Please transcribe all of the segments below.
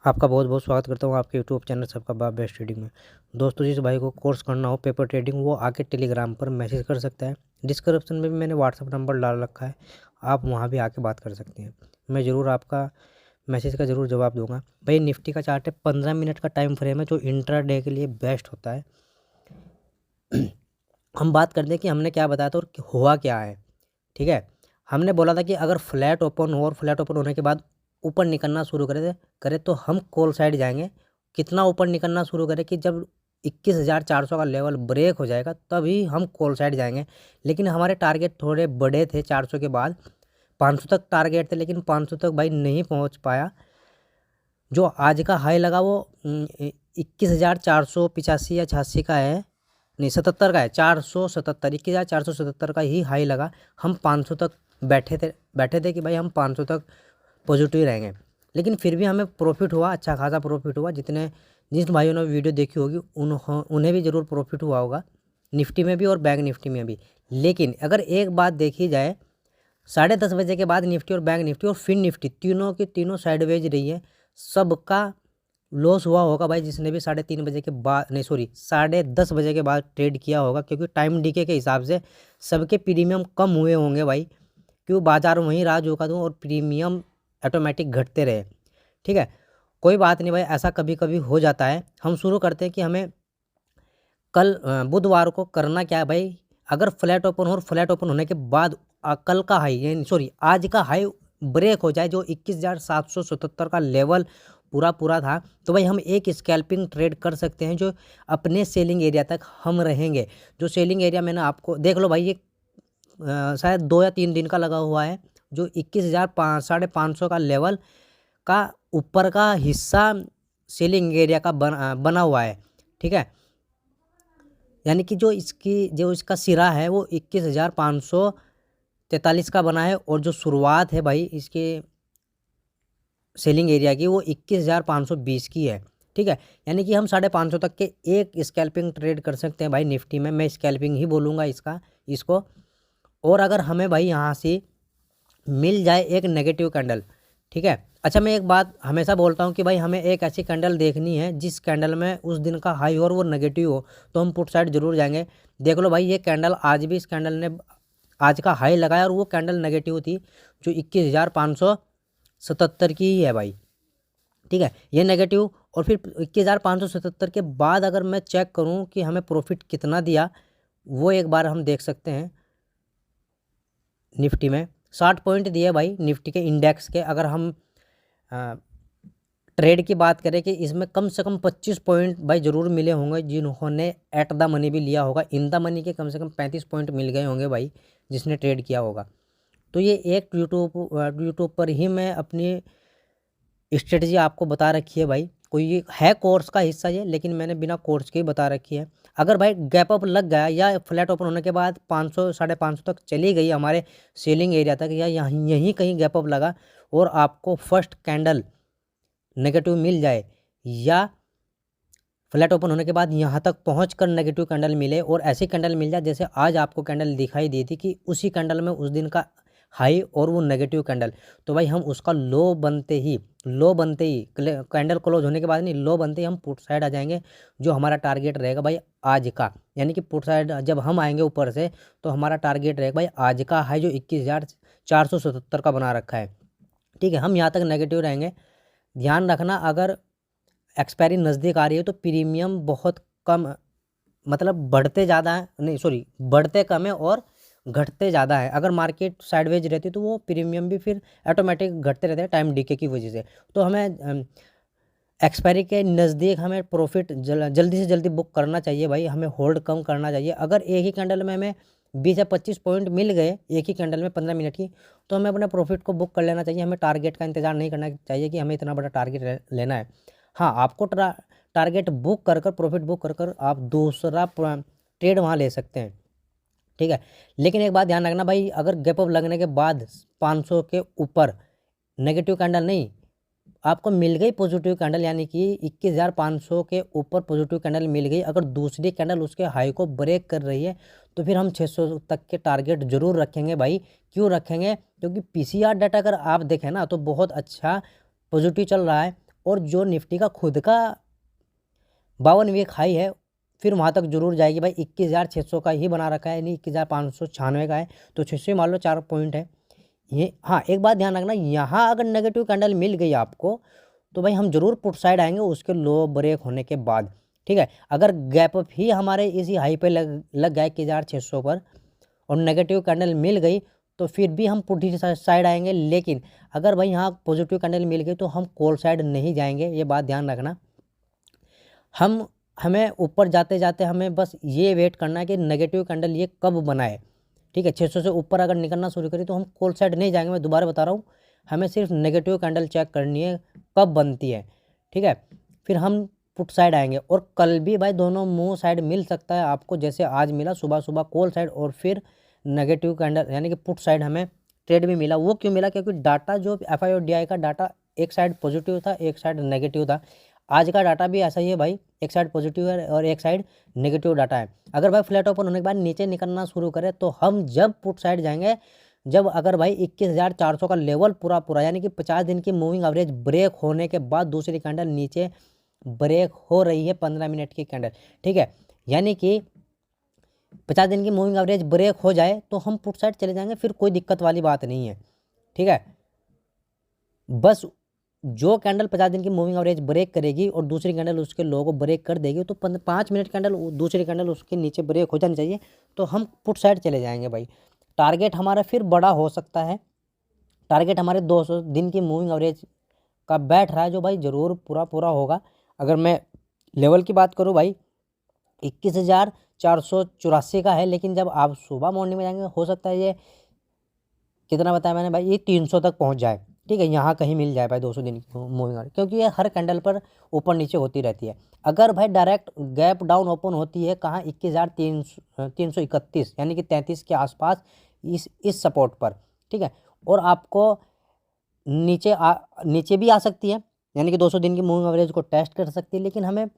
आपका बहुत बहुत स्वागत करता हूँ आपके यूट्यूब चैनल सबका बाप बेस्ट ट्रेडिंग में। दोस्तों, जिस भाई को कोर्स करना हो पेपर ट्रेडिंग, वो आके टेलीग्राम पर मैसेज कर सकता है। डिस्क्रिप्शन में भी मैंने व्हाट्सअप नंबर डाल रखा है, आप वहाँ भी आके बात कर सकते हैं। मैं ज़रूर आपका मैसेज का ज़रूर जवाब दूंगा। भाई निफ्टी का चार्ट है, 15 मिनट का टाइम फ्रेम है जो इंट्रा डे के लिए बेस्ट होता है। हम बात करते हैं कि हमने क्या बताया था और हुआ क्या है। ठीक है, हमने बोला था कि अगर फ्लैट ओपन हो और फ्लैट ओपन होने के बाद ऊपर निकलना शुरू करे तो हम कॉल साइड जाएंगे। कितना ऊपर निकलना शुरू करें कि जब 21,400 का लेवल ब्रेक हो जाएगा तभी हम कॉल साइड जाएंगे। लेकिन हमारे टारगेट थोड़े बड़े थे, 400 के बाद 500 तक टारगेट थे, लेकिन 500 तक भाई नहीं पहुंच पाया। जो आज का हाई लगा वो 21,485 या 86 का है, नहीं 77 का है, 477, 21,477 का ही हाई लगा। हम 500 तक बैठे थे कि भाई हम 500 तक पॉजिटिव रहेंगे, लेकिन फिर भी हमें प्रॉफिट हुआ, अच्छा खासा प्रॉफिट हुआ। जिन भाइयों ने वीडियो देखी होगी उन्हें भी ज़रूर प्रॉफिट हुआ होगा, निफ्टी में भी और बैंक निफ्टी में भी। लेकिन अगर एक बात देखी जाए, 10:30 बजे के बाद निफ्टी और बैंक निफ्टी और फिर निफ्टी तीनों की तीनों साइडवेज रही है। सबका लॉस हुआ होगा भाई, जिसने भी 3:30 बजे के बाद, नहीं सॉरी 10:30 बजे के बाद ट्रेड किया होगा, क्योंकि टाइम डीके के हिसाब से सबके प्रीमियम कम हुए होंगे भाई, क्यों बाजार वहीं राज होगा दूँ और प्रीमियम ऑटोमेटिक घटते रहे। ठीक है, कोई बात नहीं भाई, ऐसा कभी कभी हो जाता है। हम शुरू करते हैं कि हमें कल बुधवार को करना क्या है भाई। अगर फ्लैट ओपन हो और फ्लैट ओपन होने के बाद कल का हाई, यानी सॉरी आज का हाई ब्रेक हो जाए, जो 21,777 का लेवल पूरा था, तो भाई हम एक स्कैल्पिंग ट्रेड कर सकते हैं जो अपने सेलिंग एरिया तक हम रहेंगे। जो सेलिंग एरिया मैंने आपको देख लो भाई, ये शायद 2 या 3 दिन का लगा हुआ है। जो 21,500 का लेवल का ऊपर का हिस्सा सेलिंग एरिया का बना हुआ है। ठीक है, यानी कि जो इसका सिरा है वो 21,543 का बना है, और जो शुरुआत है भाई इसके सेलिंग एरिया की वो 21,520 की है। ठीक है, यानी कि हम 550 तक के एक स्कैल्पिंग ट्रेड कर सकते हैं भाई निफ्टी में। मैं स्कैल्पिंग ही बोलूँगा इसको। और अगर हमें भाई यहाँ से मिल जाए एक नेगेटिव कैंडल, ठीक है। अच्छा, मैं एक बात हमेशा बोलता हूँ कि भाई हमें एक ऐसी कैंडल देखनी है जिस कैंडल में उस दिन का हाई हो और वो नेगेटिव हो, तो हम पुट साइड जरूर जाएंगे। देख लो भाई, ये कैंडल आज भी, इस कैंडल ने आज का हाई लगाया और वो कैंडल नेगेटिव थी, जो 21,577 की ही है भाई। ठीक है, ये नेगेटिव। और फिर 21,577 के बाद अगर मैं चेक करूँ कि हमें प्रॉफिट कितना दिया, वो एक बार हम देख सकते हैं। निफ्टी में 60 पॉइंट दिए भाई, निफ्टी के इंडेक्स के। अगर हम ट्रेड की बात करें कि इसमें कम से कम 25 पॉइंट भाई ज़रूर मिले होंगे जिन्होंने एट द मनी भी लिया होगा। इन द मनी के कम से कम 35 पॉइंट मिल गए होंगे भाई जिसने ट्रेड किया होगा। तो ये एक यूट्यूब पर ही मैं अपनी स्ट्रेटजी आपको बता रखी है भाई। कोई है कोर्स का हिस्सा ये, लेकिन मैंने बिना कोर्स के ही बता रखी है। अगर भाई गैप अप लग गया या फ्लैट ओपन होने के बाद 500 550 तक चली गई हमारे सेलिंग एरिया तक, या यहीं कहीं गैप अप लगा और आपको फर्स्ट कैंडल नेगेटिव मिल जाए, या फ्लैट ओपन होने के बाद यहाँ तक पहुँच कर नेगेटिव कैंडल मिले और ऐसी कैंडल मिल जाए जैसे आज आपको कैंडल दिखाई दी थी कि उसी कैंडल में उस दिन का हाई और वो नेगेटिव कैंडल, तो भाई हम उसका लो बनते ही कैंडल क्लोज होने के बाद नहीं, लो बनते ही हम पुट साइड आ जाएंगे। जो हमारा टारगेट रहेगा भाई आज का, यानी कि पुट साइड जब हम आएंगे ऊपर से, तो हमारा टारगेट रहेगा भाई आज का हाई जो 21,477 का बना रखा है। ठीक है, हम यहाँ तक नेगेटिव रहेंगे। ध्यान रखना, अगर एक्सपायरी नज़दीक आ रही है तो प्रीमियम बहुत कम, मतलब बढ़ते ज़्यादा है, नहीं सॉरी बढ़ते कम है और घटते ज़्यादा है। अगर मार्केट साइडवेज रहती तो वो प्रीमियम भी फिर ऑटोमेटिक घटते रहते हैं टाइम डीके की वजह से। तो हमें एक्सपायरी के नज़दीक हमें प्रॉफिट जल्दी से जल्दी बुक करना चाहिए भाई, हमें होल्ड कम करना चाहिए। अगर एक ही कैंडल में हमें 20 या 25 पॉइंट मिल गए एक ही कैंडल में 15 मिनट की, तो हमें अपने प्रॉफिट को बुक कर लेना चाहिए। हमें टारगेट का इंतजार नहीं करना चाहिए कि हमें इतना बड़ा टारगेट लेना है। हाँ, आपको टारगेट बुक कर प्रॉफिट बुक कर आप दूसरा ट्रेड वहाँ ले सकते हैं। ठीक है, लेकिन एक बात ध्यान रखना भाई, अगर गैप अप लगने के बाद 500 के ऊपर नेगेटिव कैंडल नहीं, आपको मिल गई पॉजिटिव कैंडल, यानी कि 21,500 के ऊपर पॉजिटिव कैंडल मिल गई, अगर दूसरी कैंडल उसके हाई को ब्रेक कर रही है, तो फिर हम 600 तक के टारगेट जरूर रखेंगे भाई। क्यों रखेंगे? क्योंकि पीसीआर डाटा अगर आप देखें ना तो बहुत अच्छा पॉजिटिव चल रहा है और जो निफ्टी का खुद का 52 वीक हाई है फिर वहाँ तक जरूर जाएगी भाई। 21,600 का ही बना रखा है, यानी 21,596 का है, तो 600 मान लो 4 पॉइंट है ये। हाँ एक बात ध्यान रखना, यहाँ अगर नेगेटिव कैंडल मिल गई आपको तो भाई हम जरूर पुट साइड आएंगे उसके लो ब्रेक होने के बाद, ठीक है। अगर गैप अप ही हमारे इसी हाई पे लग गया 21,600 पर और नेगेटिव कैंडल मिल गई तो फिर भी हम पुट ही साइड आएंगे। लेकिन अगर भाई यहाँ पॉजिटिव कैंडल मिल गई तो हम कॉल साइड नहीं जाएंगे, ये बात ध्यान रखना। हमें ऊपर जाते जाते हमें बस ये वेट करना है कि नेगेटिव कैंडल ये कब बनाए, ठीक है। 600 से ऊपर अगर निकलना शुरू करें तो हम कॉल साइड नहीं जाएंगे, मैं दोबारा बता रहा हूँ। हमें सिर्फ नेगेटिव कैंडल चेक करनी है कब बनती है, ठीक है, फिर हम पुट साइड आएंगे। और कल भी भाई दोनों मुंह साइड मिल सकता है आपको, जैसे आज मिला सुबह सुबह कॉल साइड और फिर नेगेटिव कैंडल यानी कि पुट साइड हमें ट्रेड भी मिला। वो क्यों मिला? क्योंकि डाटा जो एफआई और डीआई का डाटा एक साइड पॉजिटिव था एक साइड नेगेटिव था। आज का डाटा भी ऐसा ही है भाई, एक साइड पॉजिटिव है और एक साइड नेगेटिव डाटा है। अगर भाई फ्लैट ओपन होने के बाद नीचे निकलना शुरू करे तो हम जब पुट साइड जाएंगे जब अगर भाई 21,400 का लेवल पूरा यानी कि 50 दिन की मूविंग एवरेज ब्रेक होने के बाद दूसरी कैंडल नीचे ब्रेक हो रही है 15 मिनट की कैंडल, ठीक है। यानी कि 50 दिन की मूविंग एवरेज ब्रेक हो जाए तो हम पुट साइड चले जाएंगे, फिर कोई दिक्कत वाली बात नहीं है, ठीक है। बस जो कैंडल 50 दिन की मूविंग एवरेज ब्रेक करेगी और दूसरी कैंडल उसके लो को ब्रेक कर देगी तो 5 मिनट कैंडल दूसरी कैंडल उसके नीचे ब्रेक हो जानी चाहिए, तो हम पुट साइड चले जाएंगे भाई। टारगेट हमारा फिर बड़ा हो सकता है, टारगेट हमारे 200 दिन की मूविंग एवरेज का बैठ रहा है जो भाई ज़रूर पूरा होगा। अगर मैं लेवल की बात करूँ भाई 21,484 का है, लेकिन जब आप सुबह मॉर्निंग में जाएंगे हो सकता है ये कितना बताया मैंने भाई, ये 300 तक पहुंच जाए, ठीक है। यहाँ कहीं मिल जाए भाई 200 दिन की मूविंग एवरेज, क्योंकि ये हर कैंडल पर ऊपर नीचे होती रहती है। अगर भाई डायरेक्ट गैप डाउन ओपन होती है कहाँ 21,331 यानी कि 33 के आसपास इस सपोर्ट पर, ठीक है, और आपको नीचे भी आ सकती है यानी कि 200 दिन की मूविंग एवरेज को टेस्ट कर सकती है। लेकिन हमें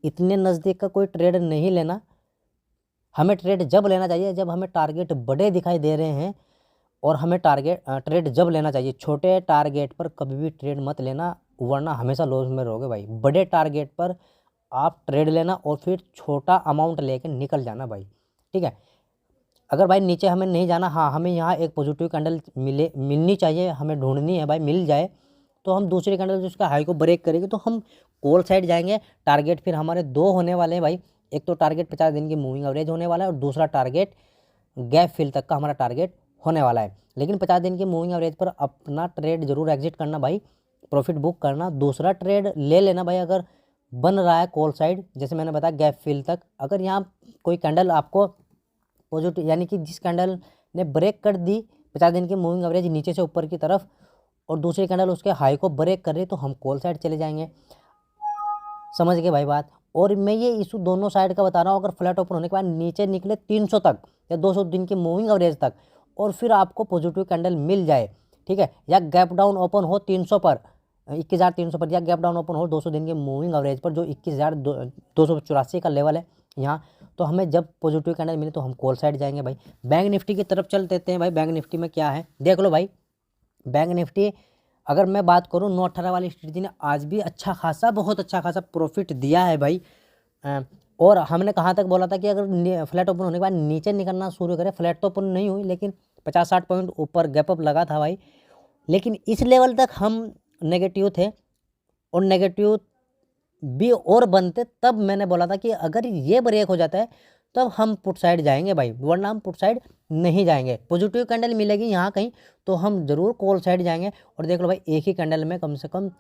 इतने नज़दीक का कोई ट्रेड नहीं लेना, हमें ट्रेड जब लेना चाहिए जब हमें टारगेट बड़े दिखाई दे रहे हैं, और हमें ट्रेड जब लेना चाहिए। छोटे टारगेट पर कभी भी ट्रेड मत लेना वरना हमेशा लॉस में रहोगे भाई। बड़े टारगेट पर आप ट्रेड लेना और फिर छोटा अमाउंट लेकर निकल जाना भाई, ठीक है। अगर भाई नीचे हमें नहीं जाना, हाँ हमें यहाँ एक पॉजिटिव कैंडल मिलनी चाहिए, हमें ढूंढनी है भाई, मिल जाए तो हम दूसरी कैंडल जिसका हाई को ब्रेक करेंगे तो हम कॉल साइड जाएंगे। टारगेट फिर हमारे दो होने वाले हैं भाई, एक तो टारगेट 50 दिन की मूविंग एवरेज होने वाला है और दूसरा टारगेट गैप फिल तक का हमारा टारगेट होने वाला है। लेकिन 50 दिन की मूविंग एवरेज पर अपना ट्रेड जरूर एग्जिट करना भाई, प्रॉफिट बुक करना। दूसरा ट्रेड ले लेना भाई अगर बन रहा है कॉल साइड, जैसे मैंने बताया गैप फिल तक। अगर यहाँ कोई कैंडल आपको पॉजिटिव यानी कि जिस कैंडल ने ब्रेक कर दी 50 दिन की मूविंग एवरेज नीचे से ऊपर की तरफ और दूसरी कैंडल उसके हाई को ब्रेक कर रही तो हम कॉल साइड चले जाएंगे। समझ गए भाई बात? और मैं ये इशू दोनों साइड का बता रहा हूँ। अगर फ्लैट ओपन होने के बाद नीचे निकले 300 तक या 200 दिन की मूविंग एवरेज तक और फिर आपको पॉजिटिव कैंडल मिल जाए, ठीक है, या गैप डाउन ओपन हो 300 पर 21,300 पर, या गैप डाउन ओपन हो 200 दिन की मूविंग एवरेज पर जो 21,284 का लेवल है यहाँ, तो हमें जब पॉजिटिव कैंडल मिले तो हम कॉल साइड जाएंगे भाई। बैंक निफ्टी की तरफ चल देते हैं भाई। बैंक निफ्टी में क्या है देख लो भाई। बैंक निफ्टी अगर मैं बात करूँ 918 वाली स्ट्रेटजी ने आज भी बहुत अच्छा खासा प्रॉफिट दिया है भाई। और हमने कहाँ तक बोला था कि अगर फ्लैट ओपन होने के बाद नीचे निकलना शुरू करे, फ्लैट तो ओपन नहीं हुई लेकिन 50-60 पॉइंट ऊपर गैप अप लगा था भाई, लेकिन इस लेवल तक हम नेगेटिव थे और नेगेटिव भी और बनते। तब मैंने बोला था कि अगर ये ब्रेक हो जाता है तब हम पुट साइड जाएंगे भाई, वरना हम पुट साइड नहीं जाएंगे। पॉजिटिव कैंडल मिलेगी यहाँ कहीं तो हम ज़रूर कॉल साइड जाएंगे। और देख लो भाई एक ही कैंडल में कम से कम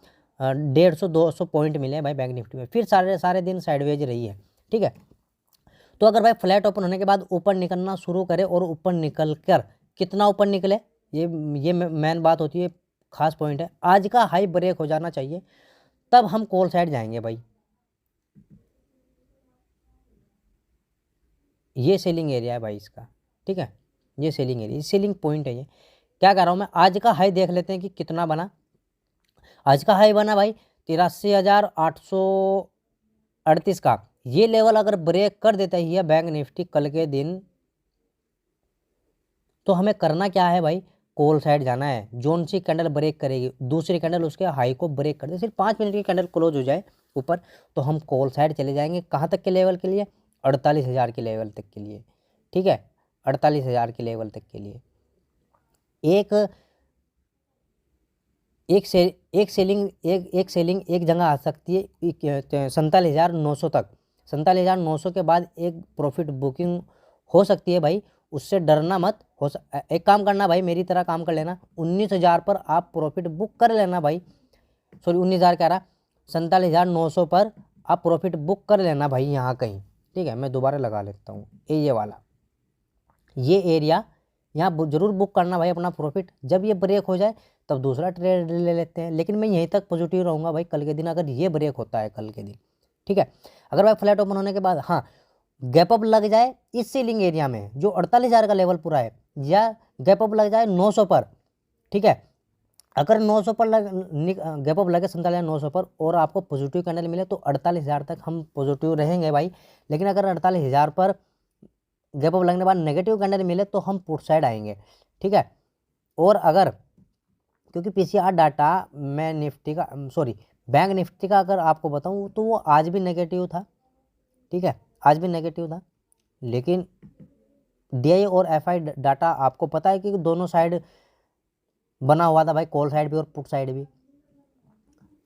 150-200 पॉइंट मिले हैं भाई बैंक निफ्टी में, फिर सारे दिन साइडवेज रही है, ठीक है। तो अगर भाई फ्लैट ओपन होने के बाद ऊपर निकलना शुरू करे और ऊपर निकल कर कितना ऊपर निकले, ये मेन बात होती है, खास पॉइंट है। आज का हाई ब्रेक हो जाना चाहिए तब हम कॉल साइड जाएंगे भाई। ये सेलिंग एरिया है भाई इसका, ठीक है, ये सेलिंग एरिया, सेलिंग पॉइंट है। ये क्या कर रहा हूँ मैं, आज का हाई देख लेते हैं कि कितना बना। आज का हाई बना भाई 83,838 का। ये लेवल अगर ब्रेक कर देता है बैंक निफ्टी कल के दिन तो हमें करना क्या है भाई, कॉल साइड जाना है, जोन सी कैंडल ब्रेक करेगी, दूसरी कैंडल उसके हाई को ब्रेक कर दे, सिर्फ 5 मिनट की कैंडल क्लोज हो जाए ऊपर, तो हम कॉल साइड चले जाएंगे। कहाँ तक के लेवल के लिए? 48,000 के लेवल तक के लिए, ठीक है, 48,000 के लेवल तक के लिए। एक सेलिंग एक जगह आ सकती है 47,900 तक। 47,900 के बाद एक प्रॉफिट बुकिंग हो सकती है भाई, उससे डरना मत। एक काम करना भाई, मेरी तरह काम कर लेना, 19,000 पर आप प्रॉफिट बुक कर लेना भाई, सॉरी 19,000 कह रहा, 47,900 पर आप प्रॉफिट बुक कर लेना भाई यहाँ कहीं, ठीक है। मैं दोबारा लगा लेता हूँ, ये वाला, ये एरिया यहाँ जरूर बुक करना भाई अपना प्रॉफिट। जब ये ब्रेक हो जाए तब दूसरा ट्रेड ले लेते हैं, लेकिन मैं यहीं तक पॉजिटिव रहूँगा भाई कल के दिन, अगर ये ब्रेक होता है कल के दिन, ठीक है। अगर भाई फ्लैट ओपन होने के बाद हाँ गैप अप लग जाए इस सेलिंग एरिया में जो 48,000 का लेवल पूरा है, या गैप अप लग जाए 900 पर, ठीक है, अगर 900 पर गैप अप लगे 47,900 पर और आपको पॉजिटिव कैंडल मिले तो 48,000 तक हम पॉजिटिव रहेंगे भाई। लेकिन अगर 48,000 पर गैप अप लगने के बाद नेगेटिव कैंडल मिले तो हम पुट साइड आएंगे, ठीक है। और अगर क्योंकि पीसीआर डाटा मैं निफ्टी का सॉरी बैंक निफ्टी का अगर आपको बताऊं तो वो आज भी नेगेटिव था, ठीक है, आज भी नेगेटिव था। लेकिन डीआई और एफआई डाटा आपको पता है कि दोनों साइड बना हुआ था भाई, कॉल साइड भी और पुट साइड भी।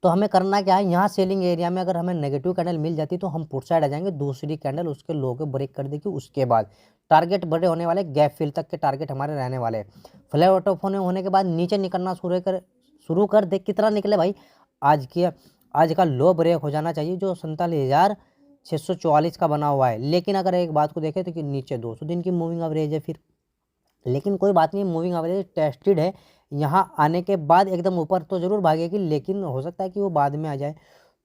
तो हमें करना क्या है, यहाँ सेलिंग एरिया में अगर हमें नेगेटिव कैंडल मिल जाती तो हम पुट साइड आ जाएंगे, दूसरी कैंडल उसके लो को ब्रेक कर देगी, उसके बाद टारगेट बड़े होने वाले, गैप फिल तक के टारगेट हमारे रहने वाले। फ्लैट ओपन होने के बाद नीचे निकलना शुरू कर दे, कितना निकले भाई, आज का लो ब्रेक हो जाना चाहिए जो 47,644 का बना हुआ है। लेकिन अगर एक बात को देखें तो कि नीचे 200 दिन की मूविंग एवरेज है फिर, लेकिन कोई बात नहीं, मूविंग एवरेज टेस्टेड है, यहाँ आने के बाद एकदम ऊपर तो ज़रूर भागेगी, लेकिन हो सकता है कि वो बाद में आ जाए।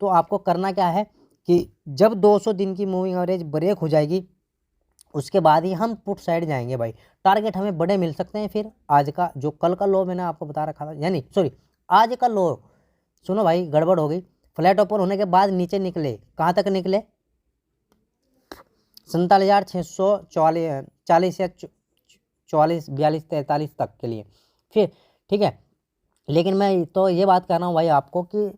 तो आपको करना क्या है कि जब 200 दिन की मूविंग एवरेज ब्रेक हो जाएगी उसके बाद ही हम पुट साइड जाएंगे भाई। टारगेट हमें बड़े मिल सकते हैं फिर, आज का जो कल का लो मैंने आपको बता रखा था, यानी सॉरी आज का लो, सुनो भाई गड़बड़ हो गई, फ्लैट ओपन होने के बाद नीचे निकले, कहाँ तक निकले, 47,640 या 44, 42, 43 तक के लिए फिर, ठीक है। लेकिन मैं तो ये बात कह रहा हूँ भाई आपको कि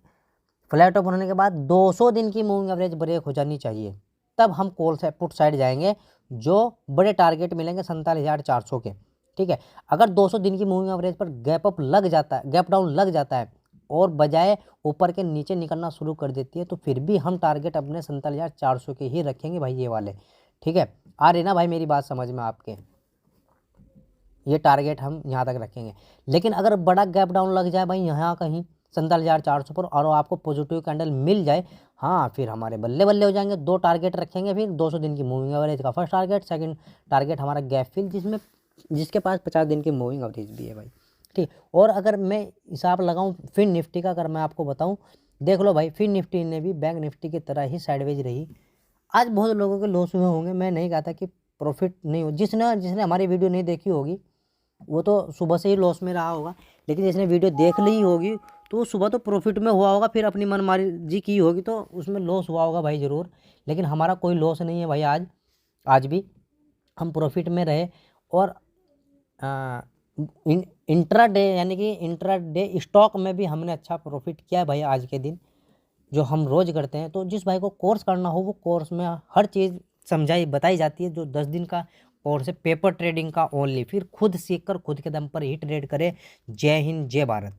फ्लैट ओपन होने के बाद 200 दिन की मूविंग एवरेज ब्रेक हो जानी चाहिए, तब हम कॉल से पुट साइड जाएंगे, जो बड़े टारगेट मिलेंगे 47,400 के, ठीक है। अगर 200 दिन की मूविंग एवरेज पर गैप अप लग जाता है, गैप डाउन लग जाता है और बजाय ऊपर के नीचे निकलना शुरू कर देती है, तो फिर भी हम टारगेट अपने 47,400 के ही रखेंगे भाई, ये वाले, ठीक है। आ रही ना भाई मेरी बात समझ में आपके, ये टारगेट हम यहाँ तक रखेंगे। लेकिन अगर बड़ा गैप डाउन लग जाए भाई यहाँ कहीं 47,400 पर और आपको पॉजिटिव कैंडल मिल जाए, हाँ फिर हमारे बल्ले बल्ले हो जाएंगे। 2 टारगेट रखेंगे फिर, 200 दिन की मूविंग एवरेज का फर्स्ट टारगेट, सेकंड टारगेट हमारा गैप फिल जिसके पास 50 दिन की मूविंग एवरेज भी है भाई, ठीक। और अगर मैं हिसाब लगाऊँ फिर निफ्टी का, अगर मैं आपको बताऊँ, देख लो भाई फिर निफ्टी ने भी बैंक निफ्टी की तरह ही साइडवेज रही। आज बहुत लोगों के लॉस हुए होंगे, मैं नहीं कहता कि प्रॉफिट नहीं हो, जिसने हमारी वीडियो नहीं देखी होगी वो तो सुबह से ही लॉस में रहा होगा, लेकिन जिसने वीडियो देख ली होगी तो सुबह तो प्रॉफिट में हुआ होगा, फिर अपनी मनमार्जी की होगी तो उसमें लॉस हुआ होगा भाई ज़रूर। लेकिन हमारा कोई लॉस नहीं है भाई, आज भी हम प्रॉफिट में रहे। और इंट्रा डे यानी कि इंट्रा डे स्टॉक में भी हमने अच्छा प्रॉफिट किया है भाई आज के दिन, जो हम रोज़ करते हैं। तो जिस भाई को कोर्स करना हो वो कोर्स में हर चीज़ बताई जाती है, जो 10 दिन का कोर्स है पेपर ट्रेडिंग का ओनली, फिर खुद सीख कर खुद के दम पर ही ट्रेड करें। जय हिंद, जय भारत।